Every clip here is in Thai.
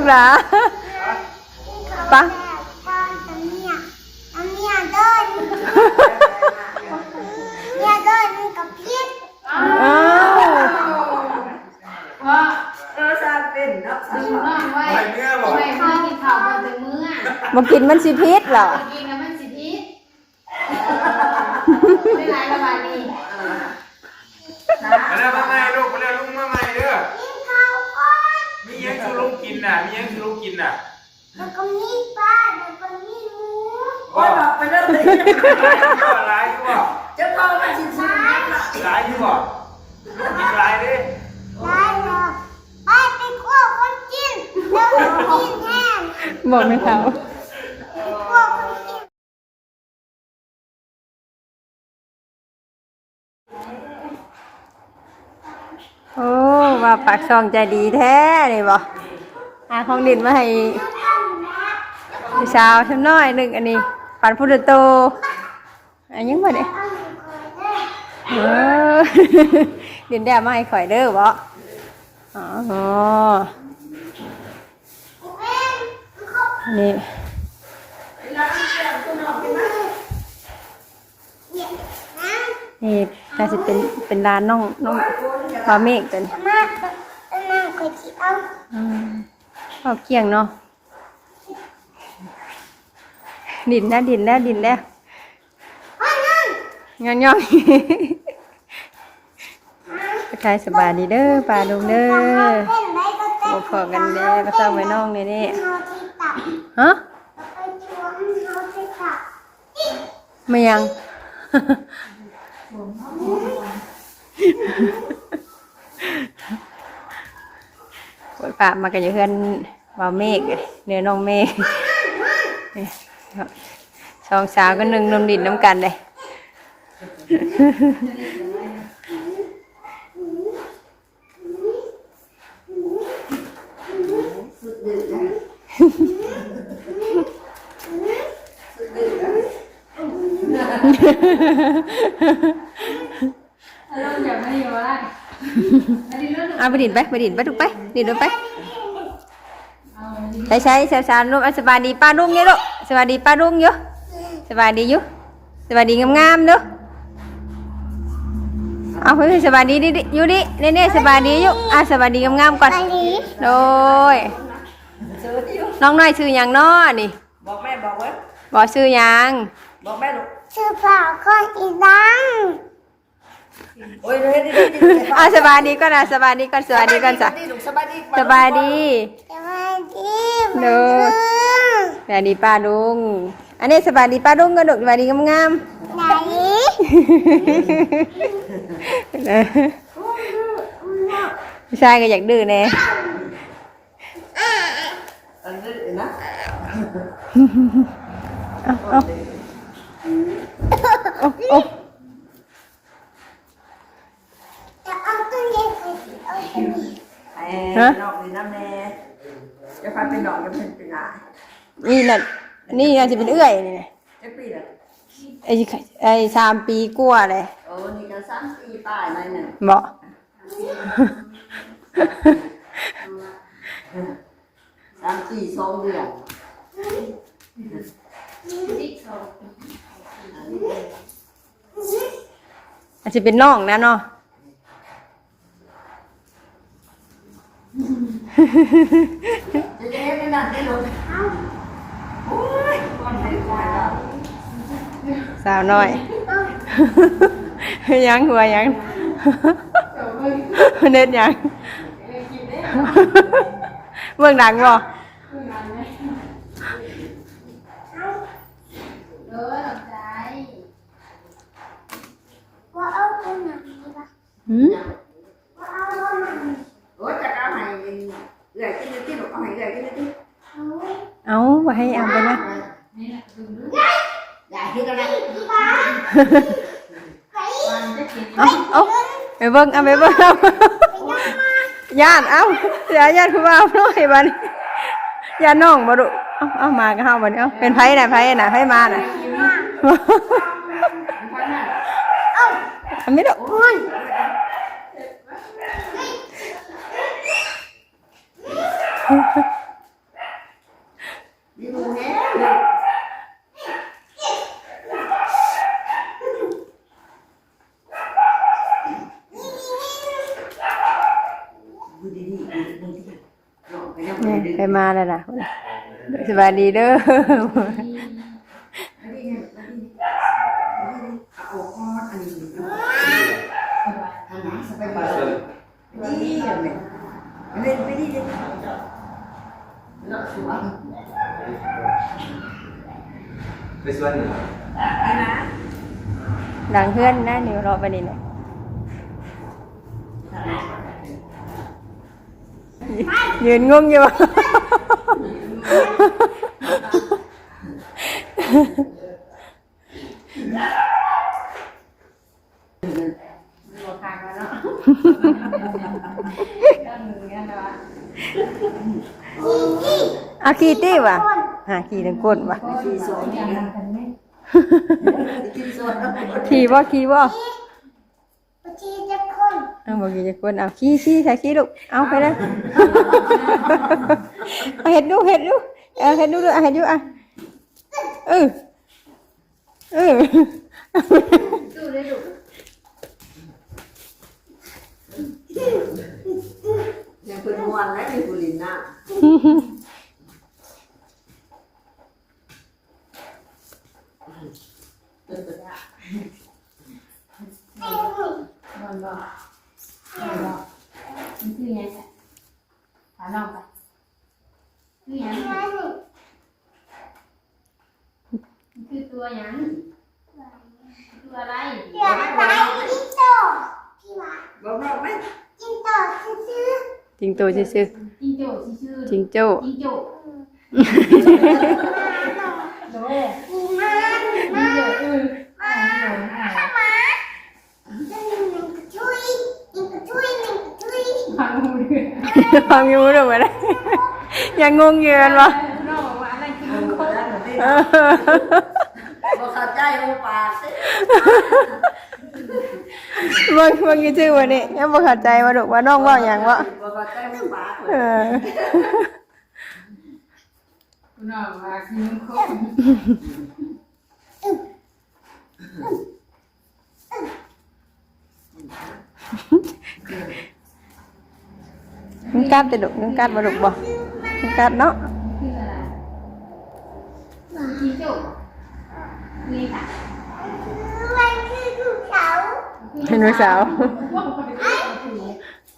หลาปะกับพิษ อ้าว ว่า ซาเป็นเนาะ ดึงน้องไว้ไว้เมื่อกินข้าวมันจะมื้อ บ่กินมันสิพิษเหรอ กินแล้วมันสิพิษไม่ไรระบาดนี้ มาแล้วมาใหม่ลูกมาแล้วลุงมาใหม่เด้อ กินข้าวก่อน มียังคือลุงกินน่ะมียังคือลุงกินน่ะ แล้วก็มีปลาแล้วก็มีหมู โอ้ยไปเรื่อยหลายอยู่บ่ จะพอมาชิมซ้าย หลายอยู่บ่ลุงกินหลายดิ ได้แล้วไปคั่วคนกินแล้วคนกินแห้ง บอกไม่เขา คั่วคนกิน โอ้ว่าปากซองใจดีแท้นี่บ่อาของดินมาให้พี่สาวฉันน้อยหนึ่งอันนี้ปันพุทธโตอันยังบ่เนี่ยเออ ดินแดดมาให้ข่อยเด้อบ่อ๋อนี่นี่น่าจะเป็นร้านน้องบาเมกตัวนี้ มาเคยกินเอา ชอบเกี่ยงเนาะดินแล้วงอนย่องใครสบายดีเด้อปลาดุงเด้อ เป็นไรก็เต้ บอกขอกันเด้อก็เศร้าไว้น้องเลยนี่ เฮาที่ตับ ฮะ ไปชวนเฮาที่ตับ ไม่ยัง ปวดปากมากันอยู่เพื่อนว่าเมฆเนื้อน้องเมฆสองสาวก็นึ่งนมดินน้ำกันเลยเอาไปดินไปถูกไปดินลงไปใช้สาวๆนุ่มสบายดีป้าดุ้งเยอะลูกสบายดีป้าดุ้งเยอะสบายดีอยู่สบายดีงามๆเด้อเอาเพื่อนสบายดีดิอยู่ดิเน่สบายดีอยู่สบายดีงามๆก่อนโดยน้องน้อยชื่อยังน้อนี่ บอกแม่บอกไว้ บอกชื่อยัง บอกแม่ลูกชื่อเปล่าก็อีดังโอ้ยเลยดิ สบายดีก่อนนะสบายดีก่อนจ้ะ สบายดี สบายดี สบายดี เด้อสบายดีป้าดุงอันนี้สบายดีป้าดุงก็ดุสบายดีงาม ไหน ๆผู้ชายก็อยากดื้อแน่ อันนี้นะ โอ้ จะเอาตู้เย็นไปเอาตู้เย็น ดอกนี่น้ำแน่จะพาไปดอกจะเป็นอะไร นี่น่าจะเป็นเอื้อยนี่ จะปีละ ไอ้3 ปีกว่าเลย โอ้นี่ก็3-4ป้ายนั่นน่ะ บอก 3-4 2 เดือน อาจจะเป็นน้องนะเนาะ จะเฮ็ดได้นั่นได้ลูกโอ้ยก่อนให้ควายแล้ว สาวน้อย ยังหัวยังเน็ตยังเบื้องหลังบ่ ว่าเอาตู้ไหนบ้าง หืม ว่าเอาตู้ไหน โอ้ยจะเอาให้เหลือกินที่ลูกเอาให้เหลือกินที่ เอาไว้ให้เอาไปนะ อย่าคิดกันนะ เอาไปเบิ่งเอาไปเบิ่งเอาย่านเอาเสียย่านคุณบ่าวน้อยบัดนี้ย่านน้องบ่ดุเอามาก็เฮาบัดนี้เอาเป็นไผน่ะไผมาน่ะเอาไม่ดุ ดีๆมึงที่ลองไปยัง เนี่ย ดึง ไปมาแล้วนะสบายดีเด้อ อันนี้เนี่ยเอาก้อนอันนี้อันนั้นสบายดีเนี่ยเล่นไปดิเล่นแล้วสวน ไปสวนเหรอ นะ ดังเพื่อนนะนิวรอไปนี่นะยืนงงอยู่ หัวคางแล้วเนาะก็หนึ่งกันนะวะ อาคีตี้ว่ะหาขี่ทั้งก้นว่ะ ที่สวนเนี่ยที่สวน ขี่บ่ขี่บ่ ปฏิจะคน เอาบ่ขี่จะก้นเอาขี่ใส่ขี่ลูกเอาไปเลยเอาเห็ดดูเห็ดดูเห็ดดูเห็ดดูอ่ะเออ ดูได้ดู ยังเป็นวันแล้วในบุรีน่ะ บอลบอกมันคือยังไงถามลองไปคือยังคือตัวยังตัวอะไร อยากไปจิ้งโตพี่หวาน บอกไหม จิ้งโตซื้อ จริงโตซื่อ จิงโจ้ชื่อ ๆจริงโจ้ จิงโจ้ ๆ โด มีมัน จิงโจ้ช่วยหนึ่งกระช่วย ฟังมือ ฟังอยู่รู้ไหมล่ะยังงงอยู่กันวะ น้องบอกว่าอะไรคือมันโคตร บอกเข้าใจหูปากสิ เบิ่งชื่อวันนี้ยังบ่เข้าใจว่าลูกว่าน้องว่าหยังวะ บอกเข้าใจหูปาก เออ น้องว่าคือมันโคตร มึงกัดติลูกมึงกัดบ่ลูกบ่มึงกัดเนาะ คืออะไรจิงโจ้นี่ค่ะ มันคือลูกเขา เห็นไหมสาว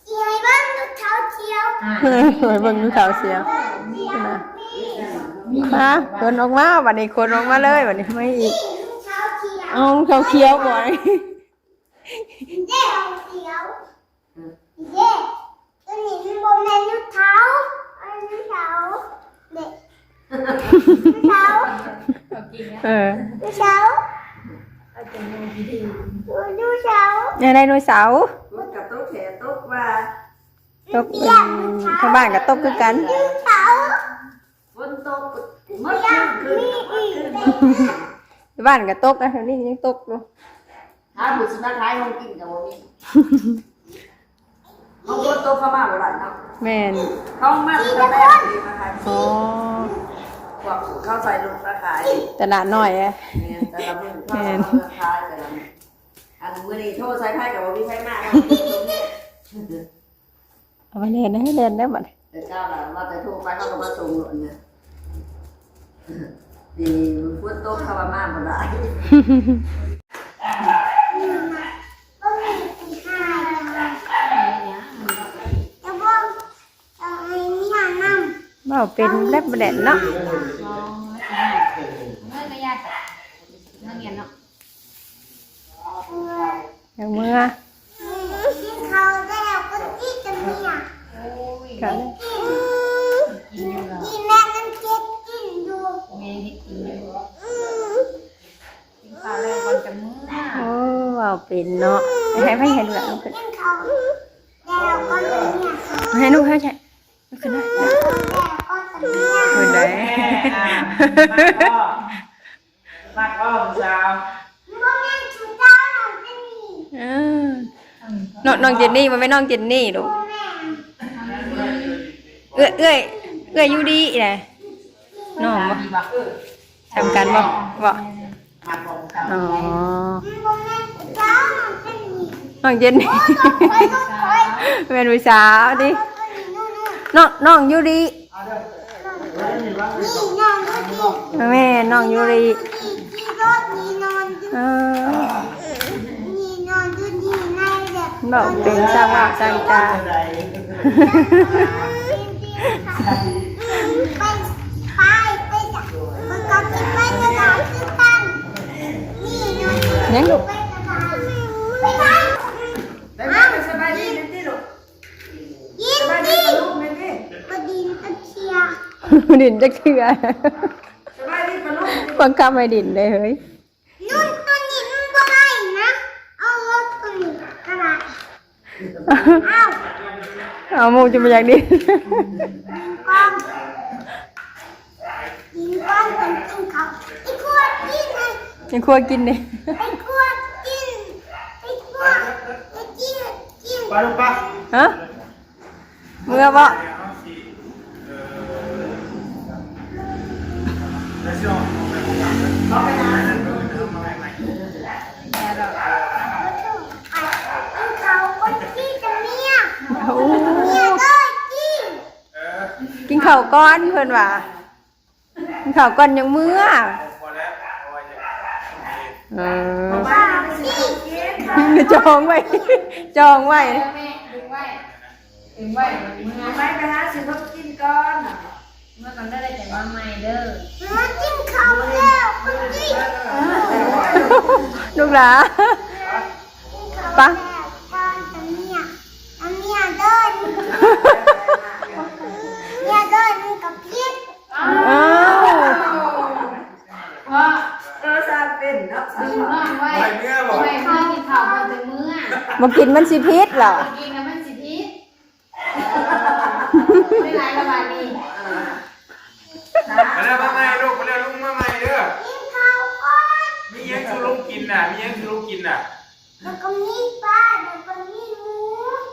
เจียบ้านลูกเขาเจียว เฮ้ยเบิ่งดูขาวเสีย เจียวนี่ มาคนออกมาบัดนี้คนออกมาเลยบัดนี้ไม่อีก ลูกเขาเจียว เอาเขาเคี้ยวบ่อย เจ๊เอาเจียวเจ๊ตัวนี้มันบนในลูกเขาอันลูกเขาเด็กลูกเขา เออ ลูกเขาลูกเขา ยังได้หน่วยเสาร์ ตุ๊กกับตุ๊กแขนตุ๊กว่า ตกชาวบ้านก็ตกคือกัน ลูกเขา ฝนตกมัดขึ้น ชาวบ้านก็ตกนะแถวนี้ยังตกอยู่ หาบุษบาท้ายห้องกินกับว่ามีห้องฝนตกเข้ามาบ่ได้เนาะ แม่น เขามาตะแรกดีมาขาย อ๋อ พวกเขาใส่ลูกตะขาย ตลาดน้อยอะ เนี่ยแต่ละมื้อเขาเอาตะขายแต่ละมื้ออันมื้อนี้โทรใส่ไผกับว่ามีไผมา เอาไปเล่นให้เล่นได้บัด แต่เจ้าล่ะว่าแต่โทรไปเขาก็มาส่งหล่นเนี่ยนี่ฝนตกเข้ามาบ่ได้ ก็มีสีขาวจะบอกเอาไอ้นี่หาน้ำ เว้าเป็นแลบบ่แดดเนาะ เมื่อก็ยากเมื่อเรียนเนาะ อย่างเมื่อ กินเขาแล้วก็ที่จะมีอ่ะ โอ้ย ก็ กินแม่น้ำเจ็ดกินดู แม่ที่กินอยู่กินข้าวแล้วก่อนจะมื้อ โอ้เว้าเป็นเนาะให้ไปเห็นแบบนั้นขึ้น กินเขาแล้วก็จะมีอ่ะ ให้ลูกให้ใช่ขึ้นได้ แล้วก็จะมีอ่ะ ขึ้นได้ มากอ้อมสาว บ่แม่นชูเจ้าหนูจะมี เออน้องเจนนี่มันไม่น้องเจนนี่ลูก บ่แม่ เอื้อยอยู่ดีแหละน้องบ่ทำกันบ่บ่บ่อ๋อ แม่นชูเจ้าหนูจะมี น้องเจนนี่ คอย เป็นผู้สาวดิ ค น้องยูริ นี่นอนดูดิ แม่น้องยูริ ที่รถนี่นอนดู เออ นี่นอนดูดีในเด็ก บอกเป็นสร้างว่าสร้างตา ไปไปจ้ะมันก็คิดไปกระดาษคือกันนี่นอนดู ยังลูก ไปกระดาษไปไป ได้ไหมสบายดีไหมที่ลูก ยิน สบายดี ดี ปะลูกไหมที่ บดินตะเคียน ดินจะเคือ สบายดีปะลูก บังคับให้ดินได้เฮ้ย นุ่นตัวนี้มันบ่ได้นะเอารถตัวนี้กระดาษเอา เอาหมูจะมาอยากดิน กินก้อนเป็นกินเขาไอ้ขวดกินไง ยังครัวกินเนี่ย ไอ้ขวดกินไอ้ขวดไอ้กิน ไปลูกปะ ฮะเมื่อบ่ เอาไปหา เขาคนที่จะเมีย โอ้ เมียเลยกิน กินข้าวก้อนเพื่อนว่ากินข้าวก้อนยังเมื่อ พอแล้วพอจะ เออ บ้าที่ จองไว้ จองไว้ แม่ดึงไว้ดึงไว้มือ ไปไปหาสิเขากินก่อน เมื่อก่อนได้แต่ว่าไม่เด้อ มากินข้าวแล้วคนที่ ลูกหลา ปะก้อนจะเมียเมียเดินเมียเดินกับพิษ อ้าว เพราะ ซาเป็นเนาะ ดึงน้องไว้ ไปเมื่อบอก ไว้เพื่อกินข้าวมาถึงมื้อ มากินมันสิพิษเหรอ กินแล้วมันสิทิศไม่ไรละบาดนี้ มาแล้วมาใหม่ลูกมาแล้วลุงมาใหม่เด้อ กินข้าวก่อน มียังคือลุงกินน่ะมียังคือลุงกินน่ะ แล้วก็มีปลาแล้วก็มีหมู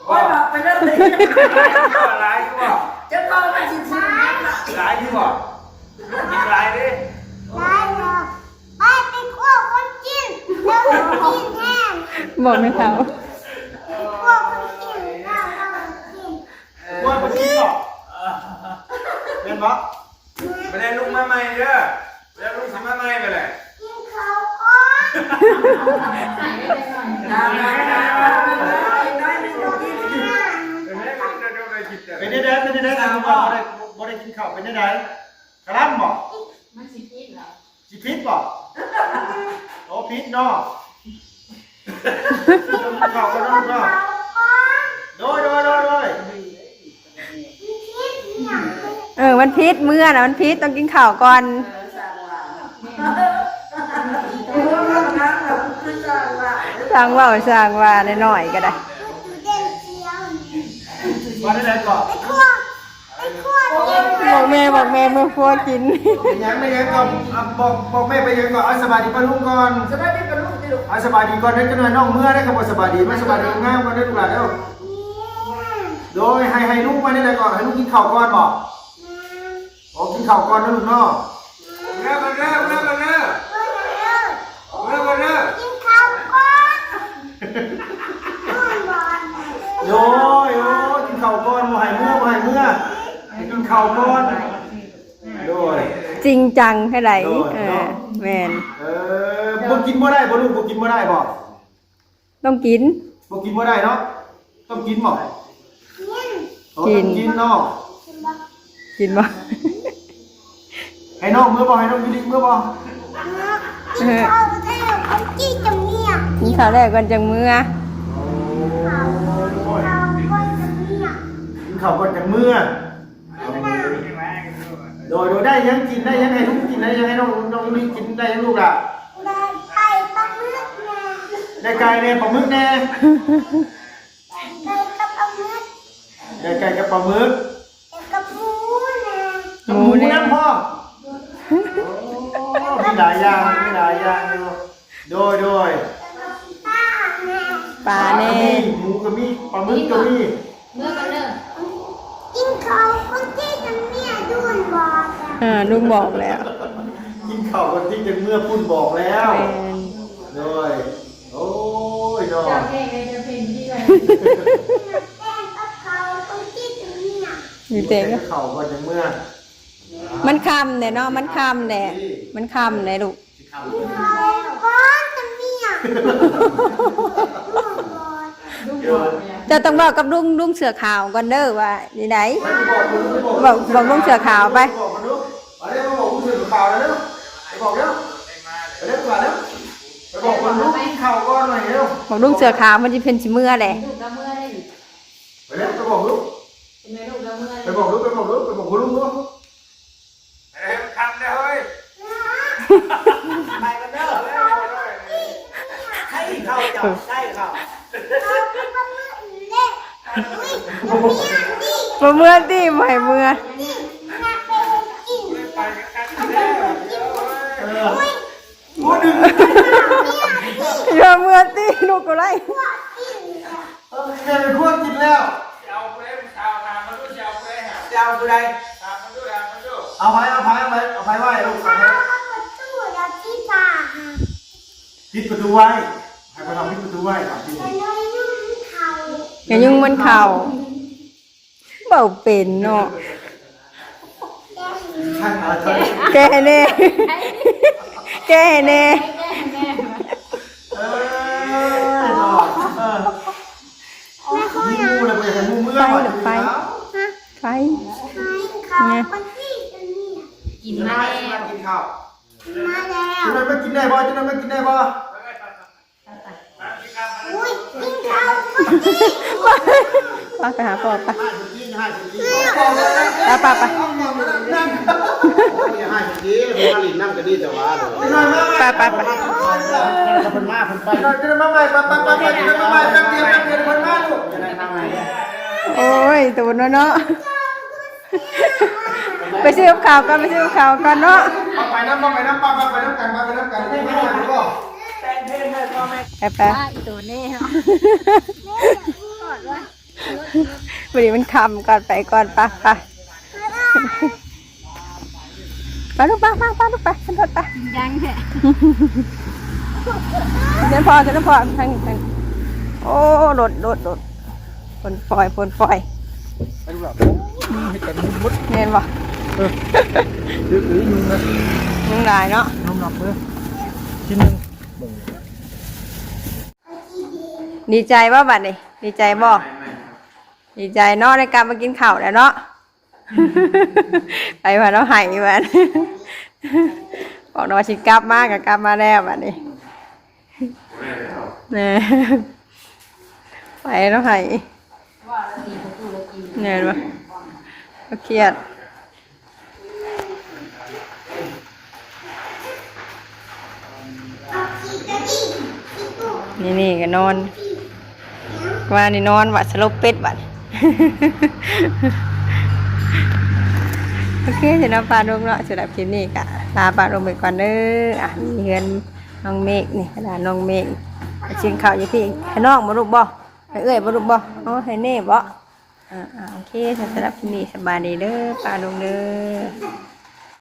โอ้ยบอกไปเริ่มเลย ร้ายคือบ่ จะเข้ามาชิมๆนะ ร้ายคือบ่กินร้ายดิ ได้แล้วไปคั่วคนกินแล้วคนกินแห้ง บอกไม่เขา คั่วคนกินแล้วเรากิน ว่าไปกินบ่เป็นบ่มาแล้วลุงมาใหม่เด้อแล้วลุงสิมาใหม่ไปเลย กินข้าวก่อน ใส่ได้หน่อย น้อยนึงกิน เป็นได้ได้เป็นได้ได้ผมว่าบ่ได้กินข้าวเป็นได้ได้กระลำบ่ มันสิทิศเหรอ สิพิษบ่โอ้พิษเนาะข้าวก็ร้อนเนาะ ก่อน โดย กินเนี่ย มันพิษเมื่อนะมันพิษต้องกินข้าวก่อนสร้างว่าหน่อยๆก็ได้ ดูเด่นเชียว มาได้แล้วก่อน ไปคั่วกิน บอกแม่เมื่อพัวกิน ยังไม่ยังก่อนบอกแม่ไปยังก่อนเอาสบายดีป้าลุงก่อน สบายดีปะลูกที่ลูก เอาสบายดีก่อนนั้นจะหน่อยน้องเมื่อได้ครับสบายดีไม่สบายดีง่ายก่อนได้ลูกหลานเด้อโดยให้ลูกมาได้เลยก่อนให้ลูกกินข้าวก่อนบอกโอ้กินข้าวก่อนนะลูกเนาะเริ่มเริ่ม กินข้าวก่อน โดยกินข้าวก่อนบ่ให้เมื่อกินข้าวก่อนโดย จริงจังให้ไหลแมน บ่กินบ่ได้บ่ลูกบ่กินบ่ได้บ่ ต้องกิน บ่กินบ่ได้เนาะต้องกินบ่ กิน กินเนาะ กินบ่ กินบ่ ให้น้องเมื่อบ่ให้น้องยูริเมื่อบ่ กินข้าวได้คนที่จะเมีย กินข้าวแรกก่อนจังมื้อ ข้าวคนจะเมีย กินข้าวก่อนจากมื้อโดยได้ยังกินได้ยังให้ลูกกินได้ยังให้น้องยูริกินได้ยังลูกล่ะ ได้ไก่ปลาหมึกแน่ ได้ไก่แน่ปลาหมึกแน่ ไก่กับปลาหมึก ได้ไก่กับปลาหมึก แต่กับหมูแน่ กับหมูน้ำพ่อมีหลายอย่างโดย ป้าแน่ ปลาแน่ หมูก็มีปลาหมึกก็มี เมื่อกันเด้อ กินข้าวคนที่จะเมียด้วยบอกแต่ ลุงบอกแล้ว กินข้าวกันที่จะเมื่อพุ่นบอกแล้ว แมน โดยโอ้ยเนาะ เจ้าเพลงเลยเจ้าเพลงที่เลย แป้งกับข้าวคนที่จะเมีย แ อยู่เตะก็ เข่าก่อนจังเมื่อ มันคำเนี่ยเนาะมันคำเนี่ยมันคำเนี่ยลูก ก้อนจะเมีย จะต้องบอกกับลุงเสือขาวก่อนเด้อว่านี่ไหน ไปบอกคนนู้น บอกลุงเสือขาวไป บอกคนนู้นไปเรียกมาบอกลุงเสือขาวแล้วไปบอกเร็วไปเรียกก่อนเร็วไปบอกคนนู้นกินข้าวก่อนหน่อยเร็ว บอกลุงเสือขาวมันจะเป็นชิเมื่อแหละ ลูกละเมื่อได้ ไปเร็วไปบอกลูก เป็นไงลูกละเมื่อ ไปบอกลูกไปบอกลูกไปบอกคุณลุงลูกทำได้เฮ้ยไปกันเด้อใช่ข้าวจับใช่ข้าว มาเมื่อตีใหม่เมื่อ พูดดึง อย่าเมื่อตีลูกก็ไร แม่เป็นพวกกินแล้ว เอาไปเลยชาวนามาดูชาวไปหา จะเอาตัวใด ตามมาดูตามมาดู เอาไปไหว้ลูกปิดประตูไว้ให้ไปทำปิดประตูไว้ครับพี่ อย่ายุ่งมันเข่าเบาเป็นเนาะ ช่างอะไร แกเน่แกเน่ มูเลยไปเห็นมูเมื่อ ไฟไฟ กินมาแล้ว กินข้าวจะนั่นไม่กินได้บ่จะนั่นไม่กินได้บ่ ไปหาพ่อไป ให้สุกี้ให้สุกี้ ไปไป ให้เมื่อกี้ผมมาหลินนั่งก็ดีแต่ว่าเดี๋ยว ไปไปไป ถ้าเพิ่นมาเพิ่นไป จะนั่นมาใหม่ไปจะนั่นมาใหม่แป๊บเดียวเพิ่นมาลูก จะได้ทำไง โอ้ยตัวเนาะไปซื้อข่าวกันไปซื้อข่าวกันเนาะ ไปน้ำกันไปน้ำกันไม่ได้ก็ ไปตัวนี้วันนี้มันคำก่อนไปก่อนไปลูกไปลูกไปฉันไป ยังแค่ ฉันพอทางโอ้โดดฝนปล่อยเห็นป่ะ ดื้อยุงนะ ยังได้เนาะ น้ำหนักเลยชิ้นนึง ดีใจว่าบัดนี้ดีใจบ่ดีใจเนาะในการมากินข้าวแล้วเนาะไปว่าเราหายวันบอกเราชิกลับมากกับกลับมาแล้วบัดนี้เนี่ยไปเราหายเนี่ยรู้ก็เครียดนี่ก็นอนว่านี่นอนวัดสลบเป็ดบัด โอเคเดี๋ยวเราปลาลงเนาะสำหรับคลิปนี้ก็ลาปลาลงไปก่อนเด้อมีเงินน้องเมฆนี่ขนาดน้องเมฆชิงข้าวอยู่พี่ให้น้องมาลูกบ่ให้เอ้ยมาลูกบ่อ๋อให้เน่บ่โอเคสำหรับคลิปนี้สบายดีเด้อปลาลงเด้อ